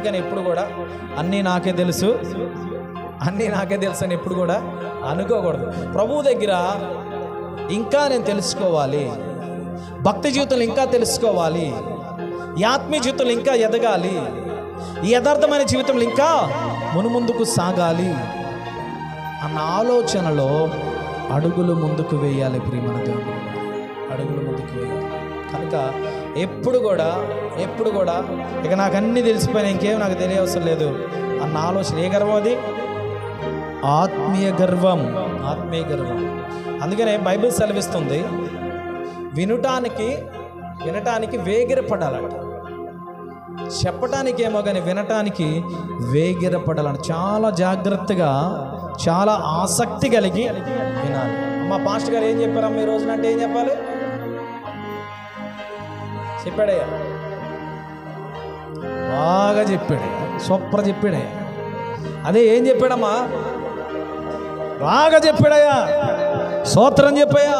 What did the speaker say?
అందుకని ఎప్పుడు కూడా అన్నీ నాకే తెలుసు అని ఎప్పుడు కూడా అనుకోకూడదు. ప్రభువు దగ్గర ఇంకా నేను తెలుసుకోవాలి, భక్తి జీవితంలో ఇంకా తెలుసుకోవాలి, ఈ ఆత్మీయ జీవితంలో ఇంకా ఎదగాలి, ఈ యథార్థమైన జీవితంలో ఇంకా మునుముందుకు సాగాలి అన్న ఆలోచనలో అడుగులు ముందుకు వేయాలి. ప్రియమైన దేవుడు, అడుగులు ముందుకు వేయాలి. కనుక ఎప్పుడు కూడా ఇక నాకు అన్నీ తెలిసిపోయినా ఇంకేం నాకు తెలియవసరం లేదు అన్న ఆలోచన. ఏ గర్వం అది? ఆత్మీయ గర్వం. అందుకనే బైబిల్ సెలవిస్తుంది, వినటానికి వేగిరపడాలంట. చెప్పటానికి ఏమో కానీ వినటానికి వేగిరపడాలంట. చాలా జాగ్రత్తగా, చాలా ఆసక్తి కలిగి వినాలి. మా పాస్టర్ గారు ఏం చెప్పారమ్మా ఈ రోజున అంటే ఏం చెప్పాలి? చెప్పాడయ్యా, బాగా చెప్పాడయ్యా, సూపర్ చెప్పాడయ్యా. అదే ఏం చెప్పాడమ్మా? బాగా చెప్పాడయ్యా, స్తోత్రం చెప్పయ్యా.